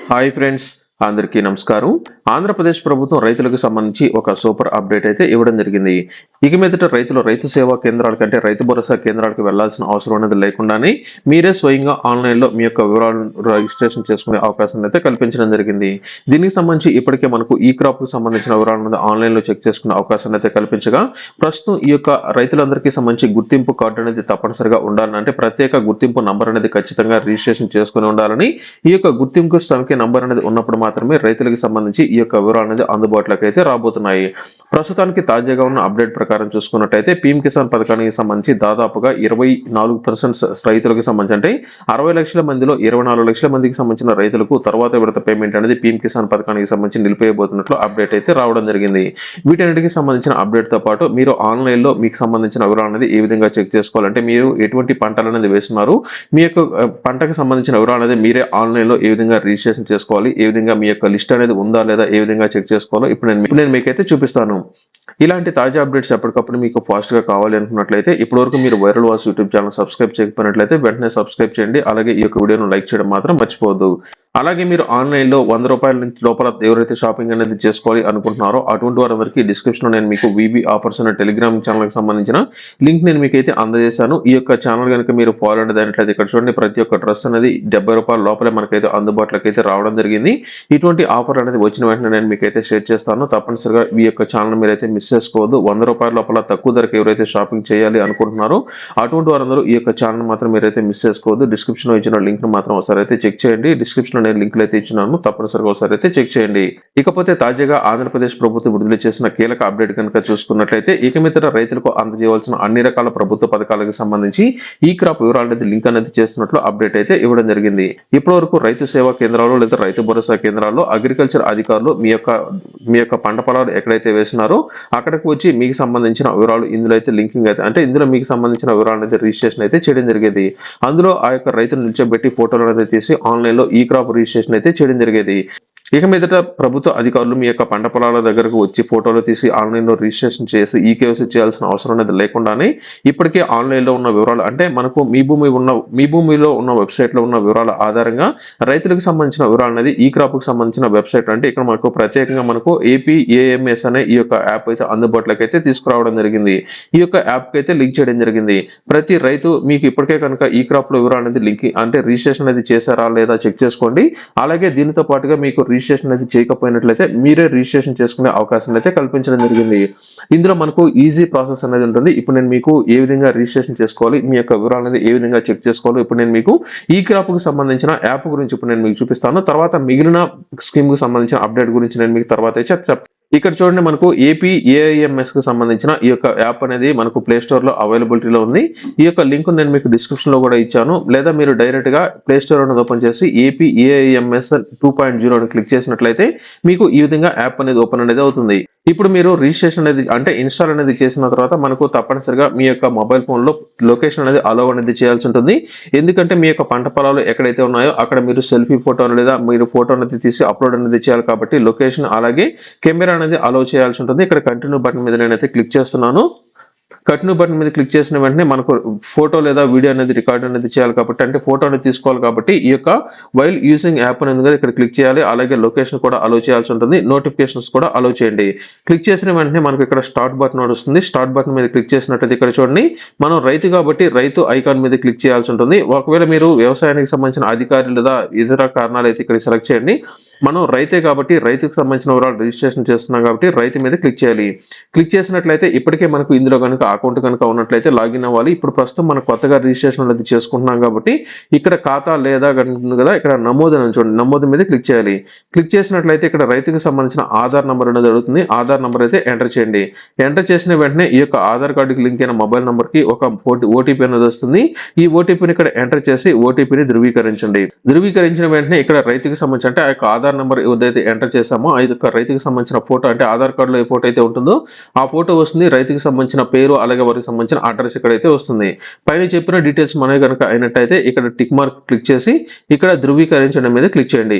Hi friends, అందరికీ నమస్కారం. ఆంధ్రప్రదేశ్ ప్రభుత్వం రైతులకు సంబంధించి ఒక సూపర్ అప్డేట్ అయితే ఇవ్వడం జరిగింది. ఇక మీదట రైతులు రైతు సేవా కేంద్రాల కంటే రైతు భరోసా కేంద్రాలకు వెళ్లాల్సిన అవసరం అనేది లేకుండానే మీరే స్వయంగా ఆన్లైన్లో మీ యొక్క వివరాలను రిజిస్ట్రేషన్ చేసుకునే అవకాశం అయితే కల్పించడం జరిగింది. దీనికి సంబంధించి ఇప్పటికే మనకు ఈ క్రాప్ కు సంబంధించిన వివరాలను ఆన్లైన్లో చెక్ చేసుకునే అవకాశం అయితే కల్పించగా, ప్రస్తుతం ఈ యొక్క రైతులందరికీ సంబంధించి గుర్తింపు కార్డు అనేది తప్పనిసరిగా ఉండాలని, అంటే ప్రత్యేక గుర్తింపు నంబర్ అనేది ఖచ్చితంగా రిజిస్ట్రేషన్ చేసుకుని ఉండాలని, ఈ యొక్క గుర్తింపు సంఖ్య నంబర్ అనేది ఉన్నప్పుడు మాత్రమే రైతులకు సంబంధించి ఈ యొక్క వివరాలు అనేది అందుబాటులోకి అయితే రాబోతున్నాయి. ప్రస్తుతానికి తాజాగా ఉన్న అప్డేట్ ప్రకారం చూసుకున్నట్టయితే పీఎం కిసాన్ పథకానికి సంబంధించి దాదాపుగా 24% రైతులకు సంబంధించి, అంటే 60 లక్షల మందిలో 24 లక్షల మందికి సంబంధించిన రైతులకు తర్వాత విడత పేమెంట్ అనేది పీఎం కిసాన్ పథకానికి సంబంధించి నిలిపివేయబోతున్నట్లు అప్డేట్ అయితే రావడం జరిగింది. వీటన్నిటికి సంబంధించిన అప్డేట్ తో పాటు మీరు ఆన్లైన్ లో మీకు సంబంధించిన వివరాలు అనేది ఏ విధంగా చెక్ చేసుకోవాలంటే, మీరు ఎటువంటి పంటలు అనేది వేస్తున్నారు, మీ యొక్క పంటకు సంబంధించిన వివరాలు అనేది మీరే ఆన్లైన్ లో ఏ విధంగా రిజిస్ట్రేషన్ చేసుకోవాలి, ఏ విధంగా మీ యొక్క లిస్ట్ అనేది ఉందా లేదా ఏ విధంగా చెక్ చేసుకోవాలో ఇప్పుడు నేను మీకైతే చూపిస్తాను. ఇలాంటి తాజా అప్డేట్స్ ఎప్పటికప్పుడు మీకు ఫాస్ట్ గా కావాలి అనుకున్నట్లయితే, ఇప్పటివరకు మీరు viral voice YouTube channel subscribe చేయకపోయినట్లయితే వెంటనే సబ్స్క్రైబ్ చేయండి. అలాగే ఈ యొక్క వీడియోను లైక్ చేయడం మాత్రం మర్చిపోవద్దు. అలాగే మీరు ఆన్లైన్ లో ₹100 నుంచి లోపల ఎవరైతే షాపింగ్ అనేది చేసుకోవాలి అనుకుంటున్నారో అటువంటి వారందరికీ డిస్క్రిప్షన్ లో నేను మీకు విబి ఆఫర్స్ అనే టెలిగ్రామ్ ఛానల్ కి సంబంధించిన లింక్ నేను మీకైతే అందజేశాను. ఈ యొక్క ఛానల్ కనుక మీరు ఫాలో అయినట్లయితే ఇక్కడ చూడండి, ప్రతి ఒక్క డ్రెస్ అనేది ₹70 లోపలే మనకైతే అందుబాటులోకి అయితే రావడం జరిగింది. ఇటువంటి ఆఫర్ అనేది వచ్చిన వెంటనే నేను మీకైతే షేర్ చేస్తాను. తప్పనిసరిగా ఈ యొక్క ఛానల్ మీరైతే మిస్ చేసుకోవద్దు. ₹100 లోపల తక్కువ ధరకు ఎవరైతే షాపింగ్ చేయాలి అనుకుంటున్నారో అటువంటి వారందరూ ఈ యొక్క ఛానల్ మాత్రం మీరైతే మిస్ చేసుకోవద్దు. డిస్క్రిప్షన్ లో ఇచ్చిన లింక్ ను మాత్రం ఒకసారి అయితే చెక్ చేయండి. డిస్క్రిప్షన్ నేను లింకులు అయితే ఇచ్చినాను, తప్పనిసరిగా ఒకసారి అయితే చెక్ చేయండి. ఇకపోతే తాజాగా ఆంధ్రప్రదేశ్ ప్రభుత్వం విడుదల చేసిన కీలక అప్డేట్ కనుక చూసుకున్నట్లయితే, ఇక మీదట రైతులకు అందజేయవలసిన అన్ని రకాల ప్రభుత్వ పథకాలకు సంబంధించి ఈ క్రాప్ వివరాలు అనేది లింక్ అనేది చేస్తున్నట్లు అప్డేట్ అయితే ఇవ్వడం జరిగింది. ఇప్పటి వరకు రైతు సేవా కేంద్రాలు లేదా రైతు భరోసా కేంద్రాల్లో అగ్రికల్చర్ అధికారులు మీ యొక్క పంట పొలాలు ఎక్కడైతే వేసినారో అక్కడికి వచ్చి మీకు సంబంధించిన వివరాలు ఇందులో అయితే లింకింగ్ అయితే, అంటే ఇందులో మీకు సంబంధించిన వివరాలు అయితే రిజిస్ట్రేషన్ అయితే చేయడం జరిగేది. అందులో ఆ యొక్క రైతులు నిల్చోబెట్టి ఫోటోలు అనేది తీసి ఆన్లైన్ లో ఈ క్రాప్ రిజిస్ట్రేషన్ అయితే చేయడం జరిగేది. ఇక మీదట ప్రభుత్వ అధికారులు మీ యొక్క పంట పొలాల దగ్గరకు వచ్చి ఫోటోలు తీసి ఆన్లైన్ లో రిజిస్ట్రేషన్ చేసి ఈకేవైసీ చేయాల్సిన అవసరం అనేది లేకుండానే ఇప్పటికే ఆన్లైన్ లో ఉన్న వివరాలు, అంటే మనకు మీ భూమిలో ఉన్న వెబ్సైట్ లో ఉన్న వివరాల ఆధారంగా రైతులకు సంబంధించిన వివరాలు అనేది ఈ క్రాప్ కు సంబంధించిన వెబ్సైట్, అంటే ఇక్కడ మనకు ప్రత్యేకంగా మనకు ఏపీఏఎంఎస్ అనే ఈ యొక్క యాప్ అయితే అందుబాటులోకి అయితే తీసుకురావడం జరిగింది. ఈ యొక్క యాప్ కి అయితే లింక్ చేయడం జరిగింది. ప్రతి రైతు మీకు ఇప్పటికే కనుక ఈ క్రాప్ లో వివరాలు అనేది లింక్, అంటే రిజిస్ట్రేషన్ అనేది చేశారా లేదా చెక్ చేసుకోండి. అలాగే దీనితో పాటుగా మీకు రిజిస్ట్రేషన్ అయితే చేయకపోయినట్లయితే మీరే రిజిస్ట్రేషన్ చేసుకునే అవకాశం అయితే కల్పించడం జరిగింది. ఇందులో మనకు ఈజీ ప్రాసెస్ అనేది ఉంటుంది. ఇప్పుడు నేను మీకు ఏ విధంగా రిజిస్ట్రేషన్ చేసుకోవాలి, మీ యొక్క వివరాలు అనేది ఏ విధంగా చెక్ చేసుకోవాలో ఇప్పుడు నేను మీకు ఈ క్రాప్ కు సంబంధించిన యాప్ గురించి ఇప్పుడు నేను మీకు చూపిస్తాను. తర్వాత మిగిలిన స్కీమ్ కు సంబంధించిన అప్డేట్ గురించి నేను మీకు తర్వాత చెప్తాను. ఇక్కడ చూడండి, మనకు ఏపీఏఐఎంఎస్ కు సంబంధించిన ఈ యొక్క యాప్ అనేది మనకు ప్లే స్టోర్ లో అవైలబిలిటీలో ఉంది. ఈ యొక్క లింక్ నేను మీకు డిస్క్రిప్షన్ లో కూడా ఇచ్చాను, లేదా మీరు డైరెక్ట్ గా ప్లే స్టోర్ అనేది ఓపెన్ చేసి ఏపీఏఐఎంఎస్ 2.0 అని క్లిక్ చేసినట్లయితే మీకు ఈ విధంగా యాప్ అనేది ఓపెన్ అనేది అవుతుంది. ఇప్పుడు మీరు రిజిస్ట్రేషన్ అనేది, అంటే ఇన్స్టాల్ అనేది చేసిన తర్వాత మనకు తప్పనిసరిగా మీ యొక్క మొబైల్ ఫోన్ లో లొకేషన్ అనేది అలౌ అనేది చేయాల్సి ఉంటుంది. ఎందుకంటే మీ యొక్క పంట పొలాలు ఎక్కడైతే ఉన్నాయో అక్కడ మీరు సెల్ఫీ ఫోటో లేదా మీరు ఫోటో అనేది తీసి అప్లోడ్ అనేది చేయాలి. కాబట్టి లొకేషన్ అలాగే కెమెరా అనేది అలౌ చేయాల్సి ఉంటుంది. ఇక్కడ కంటిన్యూ బటన్ మీద నేనైతే క్లిక్ చేస్తున్నాను. కంటిన్యూ బటన్ మీద క్లిక్ చేసిన వెంటనే మనకు ఫోటో లేదా వీడియో అనేది రికార్డ్ అనేది చేయాలి కాబట్టి, అంటే ఫోటో అనేది తీసుకోవాలి కాబట్టి ఈ యొక్క వైల్ యూజింగ్ యాప్ అనేది ఇక్కడ క్లిక్ చేయాలి. అలాగే లొకేషన్ కూడా అలౌ చేయాల్సి ఉంటుంది. నోటిఫికేషన్స్ కూడా అలౌ చేయండి. క్లిక్ చేసిన వెంటనే మనకు ఇక్కడ స్టార్ట్ బటన్ వస్తుంది. స్టార్ట్ బటన్ మీద క్లిక్ చేసినట్లయితే ఇక్కడ చూడండి, మనం రైతు కాబట్టి రైతు ఐకాన్ మీద క్లిక్ చేయాల్సి ఉంటుంది. ఒకవేళ మీరు వ్యవసాయానికి సంబంధించిన అధికారి లేదా ఇతర కారణాలు అయితే ఇక్కడ సెలెక్ట్ చేయండి. మనం రైతే కాబట్టి రైతుకు సంబంధించిన వివరాలు రిజిస్ట్రేషన్ చేస్తున్నాం కాబట్టి రైతు మీద క్లిక్ చేయాలి. క్లిక్ చేసినట్లయితే ఇప్పటికే మనకు ఇందులో కనుక అకౌంట్ కనుక ఉన్నట్లయితే లాగిన్ అవ్వాలి. ఇప్పుడు ప్రస్తుతం మనం కొత్తగా రిజిస్ట్రేషన్ అనేది చేసుకుంటున్నాం కాబట్టి ఇక్కడ ఖాతా లేదా కదా ఇక్కడ నమోదు అని చూడండి, నమోదు మీద క్లిక్ చేయాలి. క్లిక్ చేసినట్లయితే ఇక్కడ రైతుకు సంబంధించిన ఆధార్ నంబర్ అనేది అడుగుతుంది. ఆధార్ నంబర్ అయితే ఎంటర్ చేయండి. ఎంటర్ చేసిన వెంటనే ఈ యొక్క ఆధార్ కార్డుకి లింక్ అయిన మొబైల్ నంబర్ కి ఒక ఓటీపీ అనేది వస్తుంది. ఈ ఓటీపీని ఇక్కడ ఎంటర్ చేసి ఓటీపీని ధృవీకరించండి. ధృవీకరించిన వెంటనే ఇక్కడ రైతుకి సంబంధించి, అంటే ఆ యొక్క ఆధార్ నంబర్ ఏదైతే ఎంటర్ చేసామో ఆ యొక్క రైతుకి సంబంధించిన ఫోటో, అంటే ఆధార్ కార్డులో ఏ ఫోటో అయితే ఉంటుందో ఆ ఫోటో వస్తుంది. రైతుకి సంబంధించిన పేరు అలాగే వారికి సంబంధించిన అడ్రస్ ఇక్కడైతే వస్తుంది. పైన చెప్పిన డీటెయిల్స్ మనకి కనుక అయినట్టయితే ఇక్కడ టిక్ మార్క్ క్లిక్ చేసి ఇక్కడ ధృవీకరించడం మీద క్లిక్ చేయండి.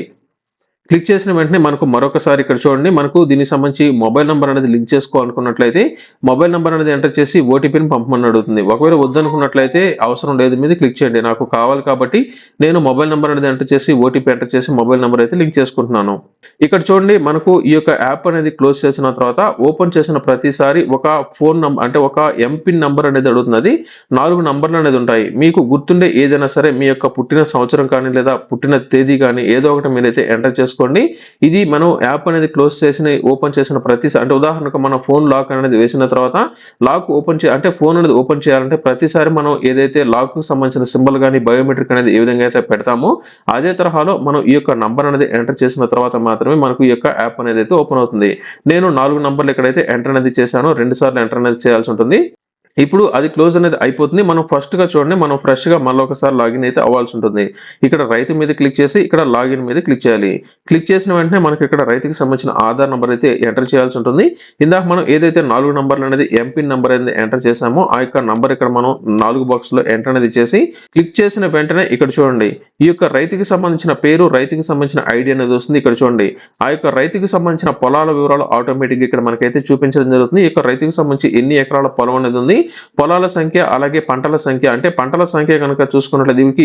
క్లిక్ చేసిన వెంటనే మనకు మరొకసారి ఇక్కడ చూడండి, మనకు దీనికి సంబంధించి మొబైల్ నంబర్ అనేది లింక్ చేసుకోవాలనుకున్నట్లయితే మొబైల్ నంబర్ అనేది ఎంటర్ చేసి ఓటీపీని పంపమని అడుగుతుంది. ఒకవేళ వద్దనుకున్నట్లయితే అవసరం లేదు మీద క్లిక్ చేయండి. నాకు కావాలి కాబట్టి నేను మొబైల్ నంబర్ అనేది ఎంటర్ చేసి ఓటీపీ ఎంటర్ చేసి మొబైల్ నంబర్ అయితే లింక్ చేసుకుంటున్నాను. ఇక్కడ చూడండి, మనకు ఈ యొక్క యాప్ అనేది క్లోజ్ చేసిన తర్వాత ఓపెన్ చేసిన ప్రతిసారి ఒక ఫోన్ నంబర్ అంటే ఒక ఎంపిన్ నంబర్ అనేది అడుగుతుంది. 4 నంబర్లు అనేది ఉంటాయి. మీకు గుర్తుండే ఏదైనా సరే మీ యొక్క పుట్టిన సంవత్సరం కానీ లేదా పుట్టిన తేదీ కానీ ఏదో ఒకటి మీరైతే ఎంటర్ చేసుకోండి. ఇది మనం యాప్ అనేది క్లోజ్ చేసి ఓపెన్ చేసిన ప్రతిసారి అంటే ఉదాహరణకు మన ఫోన్ లాక్ అనేది వేసిన తర్వాత లాక్ ఓపెన్ అంటే ఫోన్ అనేది ఓపెన్ చేయాలంటే ప్రతిసారి మనం ఏదైతే లాక్ కు సంబంధించిన సింబల్ కానీ బయోమెట్రిక్ అనేది ఏ విధంగా అయితే పెడతామో అదే తరహాలో మనం ఈ యొక్క నంబర్ అనేది ఎంటర్ చేసిన తర్వాత మాత్రమే మనకు ఈ యొక్క యాప్ అనేది అయితే ఓపెన్ అవుతుంది. నేను 4 నంబర్లు ఎక్కడైతే ఎంటర్ అనేది చేశానో 2 సార్లు ఎంటర్ అనేది చేయాల్సి ఉంటుంది. ఇప్పుడు అది క్లోజ్ అనేది అయిపోతుంది. మనం ఫస్ట్‌గా చూడండి, మనం ఫ్రెష్‌గా మళ్ళొకసారి లాగిన్ అయితే అవ్వాల్సి ఉంటుంది. ఇక్కడ రైతు మీద క్లిక్ చేసి ఇక్కడ లాగిన్ మీద క్లిక్ చేయాలి. క్లిక్ చేసిన వెంటనే మనకి ఇక్కడ రైతుకి సంబంధించిన ఆధార్ నంబర్ అయితే ఎంటర్ చేయాల్సి ఉంటుంది. ఇందాక మనం ఏదైతే 4 నంబర్లు అనేది ఎంపిన్ నంబర్ అనేది ఎంటర్ చేసామో ఆ యొక్క నంబర్ ఇక్కడ మనం 4 బాక్స్‌లో ఎంటర్ అనేది చేసి క్లిక్ చేసిన వెంటనే ఇక్కడ చూడండి, ఈ యొక్క రైతుకి సంబంధించిన పేరు, రైతుకి సంబంధించిన ఐడీ అనేది వస్తుంది. ఇక్కడ చూడండి, ఆ యొక్క రైతుకి సంబంధించిన పొలాల వివరాలు ఆటోమేటిక్‌గా ఇక్కడ మనకైతే చూపించడం జరుగుతుంది. ఈ యొక్క రైతుకి సంబంధించి ఎన్ని ఎకరాల పొలం అనేది ఉంది, పొలాల సంఖ్య అలాగే పంటల సంఖ్య అంటే పంటల సంఖ్య కనుక చూసుకున్నట్లయితే దీనికి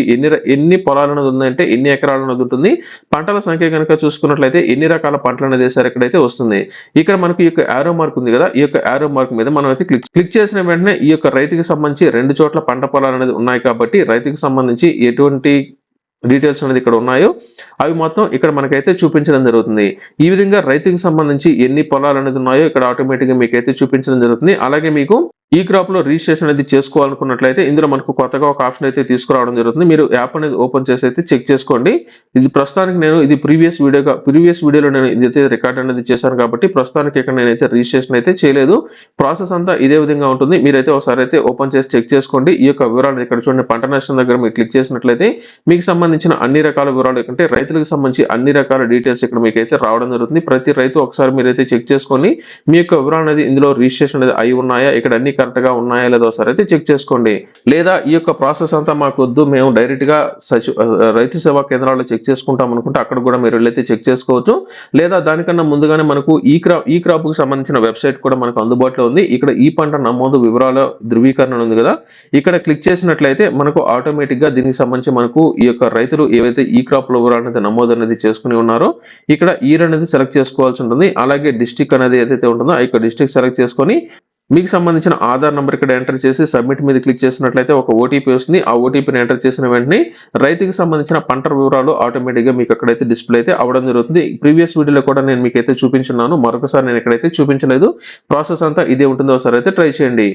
ఎన్ని పొలాలు అనేది ఉందంటే ఎన్ని ఎకరాలు అనేది ఉంటుంది. పంటల సంఖ్య కనుక చూసుకున్నట్లయితే ఎన్ని రకాల పంటలు అనేది వేసారు ఇక్కడైతే వస్తుంది. ఇక్కడ మనకు ఈ యొక్క యారో మార్క్ ఉంది కదా, ఈ యొక్క యారో మార్క్ మీద మనం అయితే క్లిక్ చేసిన వెంటనే ఈ యొక్క రైతుకి సంబంధించి 2 చోట్ల పంట పొలాలు అనేది ఉన్నాయి కాబట్టి రైతుకి సంబంధించి ఎటువంటి డీటెయిల్స్ అనేది ఇక్కడ ఉన్నాయో అవి మొత్తం ఇక్కడ మనకైతే చూపించడం జరుగుతుంది. ఈ విధంగా రైతుకి సంబంధించి ఎన్ని పొలాలు అనేది ఉన్నాయో ఇక్కడ ఆటోమేటిక్‌గా మీకైతే చూపించడం జరుగుతుంది. అలాగే మీకు ఈ క్రాప్ లో రిజిస్ట్రేషన్ అనేది చేసుకోవాలనుకున్నట్లయితే ఇందులో మనకు కొత్తగా ఒక ఆప్షన్ అయితే తీసుకురావడం జరుగుతుంది. మీరు యాప్ అనేది ఓపెన్ చేసి అయితే చెక్ చేసుకోండి. ఇది ప్రస్తుతానికి నేను ఇది ప్రీవియస్ వీడియోలో నేను ఇదైతే రికార్డ్ అనేది చేశాను కాబట్టి ప్రస్తుతానికి ఇక్కడ నేనైతే రిజిస్ట్రేషన్ అయితే చేయలేదు. ప్రాసెస్ అంతా ఇదే విధంగా ఉంటుంది. మీరైతే ఒకసారి అయితే ఓపెన్ చేసి చెక్ చేసుకోండి. ఈ యొక్క వివరాలు ఇక్కడ చూడండి, పంట నష్టం దగ్గర మీరు క్లిక్ చేసినట్లయితే మీకు సంబంధించిన అన్ని రకాల వివరాలు అంటే రైతులకు సంబంధించి అన్ని రకాల డీటెయిల్స్ ఇక్కడ మీకైతే రావడం జరుగుతుంది. ప్రతి రైతు ఒకసారి మీరైతే చెక్ చేసుకొని మీ యొక్క వివరాలు అనేది ఇందులో రిజిస్ట్రేషన్ అనేది అయి ఉన్నాయా, ఇక్కడ అన్ని కరెక్ట్ గా ఉన్నాయా లేదో ఒకసారి అయితే చెక్ చేసుకోండి. లేదా ఈ యొక్క ప్రాసెస్ అంతా మాకు వద్దు, మేము డైరెక్ట్ గా రైతు సేవా కేంద్రాల్లో చెక్ చేసుకుంటాం అనుకుంటే అక్కడ కూడా మీరు వెళ్ళైతే చెక్ చేసుకోవచ్చు. లేదా దానికన్నా ముందుగానే మనకు ఈ క్రాప్ కు సంబంధించిన వెబ్సైట్ కూడా మనకు అందుబాటులో ఉంది. ఇక్కడ ఈ పంట నమోదు వివరాల ధృవీకరణ ఉంది కదా, ఇక్కడ క్లిక్ చేసినట్లయితే మనకు ఆటోమేటిక్ గా దీనికి సంబంధించి మనకు ఈ యొక్క రైతులు ఏవైతే ఈ క్రాప్ లో వివరాలు అనేది నమోదు అనేది చేసుకుని ఉన్నారో ఇక్కడ ఇయర్ అనేది సెలెక్ట్ చేసుకోవాల్సి ఉంటుంది. అలాగే డిస్ట్రిక్ట్ అనేది ఏదైతే ఉంటుందో ఆ యొక్క డిస్ట్రిక్ట్ సెలెక్ట్ చేసుకొని మీకు సంబంధించిన ఆధార్ నంబర్ ఇక్కడ ఎంటర్ చేసి సబ్మిట్ మీద క్లిక్ చేసినట్లయితే ఒక ఓటీపీ వస్తుంది. ఆ ఓటీపీని ఎంటర్ చేసిన వెంటనే రైతుకి సంబంధించిన పంట వివరాలు ఆటోమేటిక్ గా మీకు అక్కడైతే డిస్ప్లే అయితే అవడం జరుగుతుంది. ప్రీవియస్ వీడియోలో కూడా నేను మీకైతే చూపించున్నాను, మరొకసారి నేను ఇక్కడైతే చూపించలేదు. ప్రాసెస్ అంతా ఇదే ఉంటుందో ఒకసారి అయితే ట్రై చేయండి.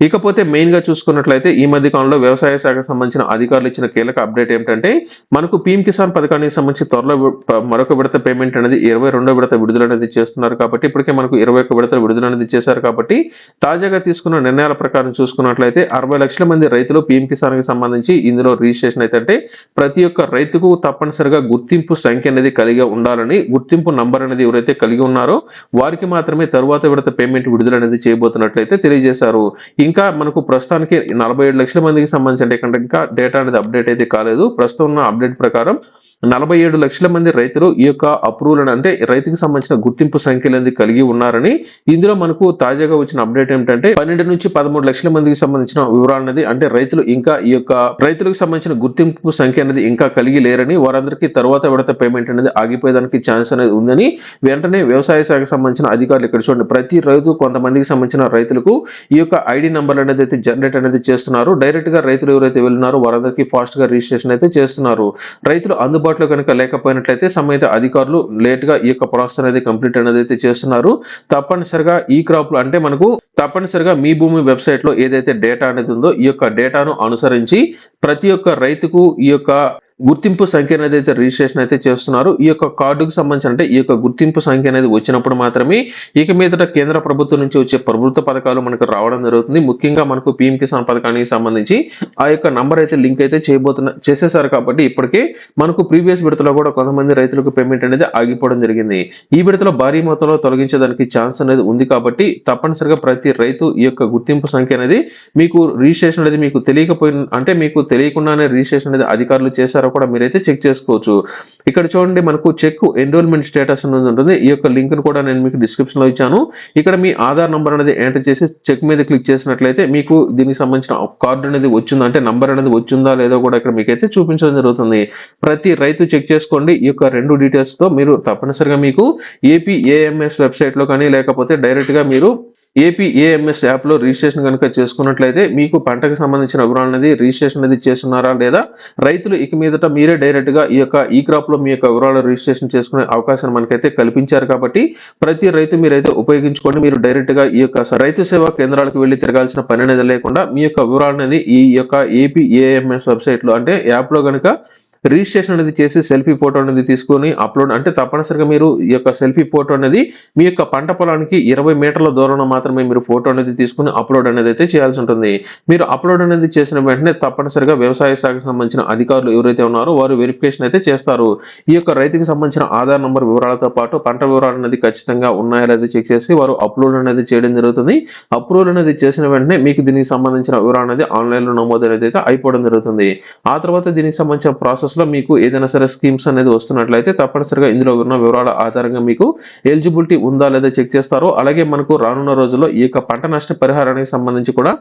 ఇకపోతే మెయిన్ గా చూసుకున్నట్లయితే ఈ మధ్య కాలంలో వ్యవసాయ శాఖకు సంబంధించిన అధికారులు ఇచ్చిన కీలక అప్డేట్ ఏమిటంటే మనకు పీఎం కిసాన్ పథకానికి సంబంధించి త్వరలో మరొక విడత పేమెంట్ అనేది 22వ విడత విడుదల అనేది చేస్తున్నారు కాబట్టి ఇప్పటికే మనకు 21 విడత విడుదల అనేది చేశారు కాబట్టి తాజాగా తీసుకున్న నిర్ణయాల ప్రకారం చూసుకున్నట్లయితే 60 లక్షల మంది రైతులు పీఎం కిసాన్ కి సంబంధించి ఇందులో రిజిస్ట్రేషన్ అయితే అంటే ప్రతి ఒక్క రైతుకు తప్పనిసరిగా గుర్తింపు సంఖ్య అనేది కలిగి ఉండాలని, గుర్తింపు నంబర్ అనేది ఎవరైతే కలిగి ఉన్నారో వారికి మాత్రమే తరువాత విడత పేమెంట్ విడుదల అనేది చేయబోతున్నట్లయితే తెలియజేశారు. ఇంకా మనకు ప్రస్తుతానికి 47 లక్షల మందికి సంబంధించిన ఇంకా డేటా అనేది అప్డేట్ అయితే కాలేదు. ప్రస్తుతం ఉన్న అప్డేట్ ప్రకారం 47 లక్షల మంది రైతులు ఈ యొక్క అప్రూవల్ అంటే రైతుకి సంబంధించిన గుర్తింపు సంఖ్యలు అనేది కలిగి ఉన్నారని ఇందులో మనకు తాజాగా వచ్చిన అప్డేట్ ఏమిటంటే 12 నుంచి 13 లక్షల మందికి సంబంధించిన వివరాలు అనేది అంటే రైతులు ఇంకా ఈ యొక్క రైతులకు సంబంధించిన గుర్తింపు సంఖ్య అనేది ఇంకా కలిగి లేరని, వారందరికీ తర్వాత విడత పేమెంట్ అనేది ఆగిపోయేదానికి ఛాన్స్ అనేది ఉందని వెంటనే వ్యవసాయ శాఖకు సంబంధించిన అధికారులు ఇక్కడ చూడండి ప్రతి రైతు కొంతమందికి సంబంధించిన రైతులకు ఈ యొక్క ఐడి నంబర్ అనేది అయితే జనరేట్ అనేది చేస్తున్నారు. డైరెక్ట్ గా రైతులు ఎవరైతే వెళ్ళినారో వారందరికీ ఫాస్ట్ గా రిజిస్ట్రేషన్ అయితే చేస్తున్నారు. రైతులు అందుబాటులో కనుక లేకపోయినట్లయితే సంబంధిత అధికారులు లేట్ గా ఈ యొక్క ప్రాసెస్ అనేది కంప్లీట్ అనేది అయితే చేస్తున్నారు. తప్పనిసరిగా ఈ క్రాప్ లో అంటే మనకు తప్పనిసరిగా మీ భూమి వెబ్సైట్ లో ఏదైతే డేటా అనేది ఉందో ఈ యొక్క డేటాను అనుసరించి ప్రతి ఒక్క రైతుకు ఈ యొక్క గుర్తింపు సంఖ్య అనేది అయితే రిజిస్ట్రేషన్ అయితే చేస్తున్నారు. ఈ యొక్క కార్డుకు సంబంధించి అంటే ఈ యొక్క గుర్తింపు సంఖ్య అనేది వచ్చినప్పుడు మాత్రమే ఇక మీదట కేంద్ర ప్రభుత్వం నుంచి వచ్చే ప్రభుత్వ పథకాలు మనకు రావడం జరుగుతుంది. ముఖ్యంగా మనకు పీఎం కిసాన్ పథకానికి సంబంధించి ఆ యొక్క నంబర్ అయితే లింక్ అయితే చేసేసారు కాబట్టి ఇప్పటికే మనకు ప్రీవియస్ విడతలో కూడా కొంతమంది రైతులకు పేమెంట్ అనేది ఆగిపోవడం జరిగింది. ఈ విడతలో భారీ మొత్తంలో తొలగించడానికి ఛాన్స్ అనేది ఉంది కాబట్టి తప్పనిసరిగా ప్రతి రైతు ఈ యొక్క గుర్తింపు సంఖ్య అనేది మీకు రిజిస్ట్రేషన్ అనేది మీకు తెలియకపోయిన అంటే మీకు తెలియకుండానే రిజిస్ట్రేషన్ అనేది అధికారులు చేశారు ద్వారా కూడా మీరైతే చెక్ చేసుకోవచ్చు. ఇక్కడ చూడండి మనకు చెక్ ఎన్రోల్మెంట్ స్టేటస్ అనేది ఉంటుంది. ఈ యొక్క లింక్ ను కూడా నేను మీకు డిస్క్రిప్షన్ లో ఇచ్చాను. ఇక్కడ మీ ఆధార్ నంబర్ అనేది ఎంటర్ చేసి చెక్ మీద క్లిక్ చేసినట్లయితే మీకు దీనికి సంబంధించిన కార్డు అనేది వచ్చిందా అంటే నంబర్ అనేది వచ్చిందా లేదో కూడా ఇక్కడ మీకైతే చూపించడం జరుగుతుంది. ప్రతి రైతు చెక్ చేసుకోండి. ఈ యొక్క 2 డీటెయిల్స్ తో మీరు తప్పనిసరిగా మీకు ఏపీఏఎంఎస్ వెబ్సైట్ లో కానీ లేకపోతే డైరెక్ట్ గా మీరు ఏపీఏఎంఎస్ యాప్‌లో రిజిస్ట్రేషన్ గనుక చేసుకున్నట్లయితే మీకు పంటకు సంబంధించిన వివరాలనేది రిజిస్ట్రేషన్ అనేది చేసున్నారా లేదా రైతులు ఇక మీదట మీరే డైరెక్ట్‌గా ఈ యొక్క ఈ క్రాప్‌లో మీ యొక్క వివరాలు రిజిస్ట్రేషన్ చేసుకునే అవకాశాన్ని మనకైతే కల్పించారు కాబట్టి ప్రతి రైతు మీరైతే ఉపయోగించుకోండి. మీరు డైరెక్ట్‌గా ఈ యొక్క రైతు సేవా కేంద్రాలకు వెళ్లి తిరగాల్సిన పని అనేది లేకుండా మీ యొక్క వివరాలనేది ఈ యొక్క ఏపీఏఎంఎస్ వెబ్సైట్‌లో అంటే యాప్‌లో గనుక రిజిస్ట్రేషన్ అనేది చేసి సెల్ఫీ ఫోటో అనేది తీసుకొని అప్లోడ్ అంటే తప్పనిసరిగా మీరు ఈ యొక్క సెల్ఫీ ఫోటో అనేది మీ యొక్క పంట పొలానికి 20 మీటర్ల దూరంలో మాత్రమే మీరు ఫోటో అనేది తీసుకొని అప్లోడ్ అనేది అయితే చేయాల్సి ఉంటుంది. మీరు అప్లోడ్ అనేది చేసిన వెంటనే తప్పనిసరిగా వ్యవసాయ శాఖకు సంబంధించిన అధికారులు ఎవరైతే ఉన్నారో వారు వెరిఫికేషన్ అయితే చేస్తారు. ఈ యొక్క రైతుకి సంబంధించిన ఆధార్ నంబర్ వివరాలతో పాటు పంట వివరాలు అనేది ఖచ్చితంగా ఉన్నాయా లేదా చెక్ చేసి వారు అప్లోడ్ అనేది చేయడం జరుగుతుంది. అప్లోడ్ అనేది చేసిన వెంటనే మీకు దీనికి సంబంధించిన వివరాలు అనేది ఆన్లైన్‌లో నమోదు అనేది అయితే అయిపోవడం జరుగుతుంది. ఆ తర్వాత దీనికి సంబంధించిన ప్రాసెస్ లో మీకు ఏదైనా సరే స్కీమ్స్ అనేది వస్తున్నట్లయితే తప్పనిసరిగా ఇందులో ఉన్న వివరాల ఆధారంగా మీకు ఎలిజిబిలిటీ ఉందా లేదా చెక్ చేస్తారు. అలాగే మనకు రానున్న రోజుల్లో ఈ యొక్క పంట నష్ట పరిహారానికి సంబంధించి కూడా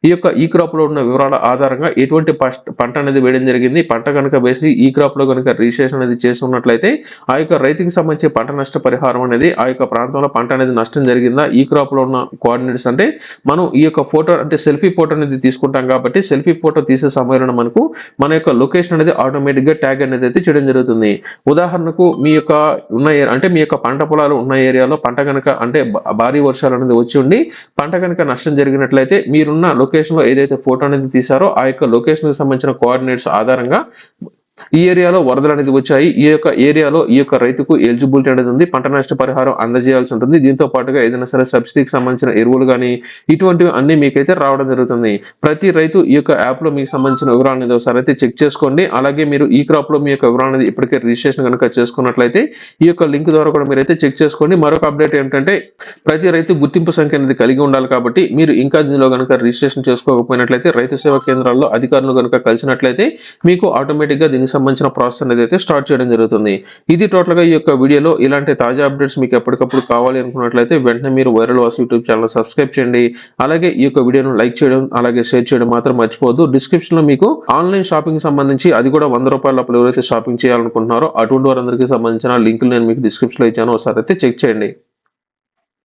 ఈ యొక్క ఈ క్రాప్ లో ఉన్న వివరాల ఆధారంగా ఎటువంటి పంట అనేది వేయడం జరిగింది పంట కనుక వేసి ఈ క్రాప్ లో కనుక రిజిస్ట్రేషన్ అనేది చేసి ఉన్నట్లయితే ఆ యొక్క రైతుకి సంబంధించి పంట నష్ట పరిహారం అనేది ఆ యొక్క ప్రాంతంలో పంట అనేది నష్టం జరిగిందా ఈ క్రాప్ లో ఉన్న కోఆర్డినేట్స్ అంటే మనం ఈ యొక్క ఫోటో అంటే సెల్ఫీ ఫోటో అనేది తీసుకుంటాం కాబట్టి సెల్ఫీ ఫోటో తీసే సమయంలో మనకు మన యొక్క లొకేషన్ అనేది ఆటోమేటిక్ గా ట్యాగ్ అనేది అయితే చేయడం జరుగుతుంది. ఉదాహరణకు మీ యొక్క ఉన్న అంటే మీ యొక్క పంట పొలాలు ఉన్న ఏరియాలో పంట కనుక అంటే భారీ వర్షాలు అనేది వచ్చి ఉండి పంట కనుక నష్టం జరిగినట్లయితే మీరున్న లొకేషన్ లో ఏదైతే ఫోటో అనేది తీసారో ఆ యొక్క లొకేషన్ కి సంబంధించిన కోఆర్డినేట్స్ ఆధారంగా ఈ ఏరియాలో వరదలు అనేది వచ్చాయి. ఈ యొక్క ఏరియాలో ఈ యొక్క రైతుకు ఎలిజిబిలిటీ అనేది ఉంది. పంట నష్ట పరిహారం అందజేయాల్సి ఉంటుంది. దీంతో పాటుగా ఏదైనా సరే సబ్సిడీకి సంబంధించిన ఎరువులు గానీ ఇటువంటివి అన్ని మీకైతే రావడం జరుగుతుంది. ప్రతి రైతు ఈ యొక్క యాప్ లో మీకు సంబంధించిన వివరాలు అనేది ఒకసారి అయితే చెక్ చేసుకోండి. అలాగే మీరు ఈ క్రాప్ లో మీ యొక్క వివరాలు అనేది ఇప్పటికే రిజిస్ట్రేషన్ కనుక చేసుకున్నట్లయితే ఈ యొక్క లింక్ ద్వారా కూడా మీరైతే చెక్ చేసుకోండి. మరొక అప్డేట్ ఏంటంటే ప్రతి రైతు గుర్తింపు సంఖ్య అనేది కలిగి ఉండాలి కాబట్టి మీరు ఇంకా దీనిలో కనుక రిజిస్ట్రేషన్ చేసుకోకపోయినట్లయితే రైతు సేవా కేంద్రాల్లో అధికారులు కనుక కలిసినట్లయితే మీకు ఆటోమేటిక్ గా దీనికి సంబంధించిన ప్రాసెస్ అనేది అయితే స్టార్ట్ చేయడం జరుగుతుంది. ఇది టోటల్ గా ఈ యొక్క వీడియోలో ఇలాంటి తాజా అప్డేట్స్ మీకు ఎప్పటికప్పుడు కావాలి అనుకున్నట్లయితే వెంటనే మీరు viral Vasu YouTube channel subscribe చేయండి. అలాగే ఈ యొక్క వీడియోను లైక్ చేయడం అలాగే షేర్ చేయడం మాత్రం మర్చిపోవద్దు. డిస్క్రిప్షన్ లో మీకు ఆన్లైన్ షాపింగ్ సంబంధించి అది కూడా ₹100 లోపల ఎవరైతే షాపింగ్ చేయాలనుకుంటున్నారో అటువంటి వారందరికీ సంబంధించిన లింకులు నేను మీకు డిస్క్రిప్షన్ లో ఇచ్చాను. ఒకసారి అయితే చెక్ చేయండి.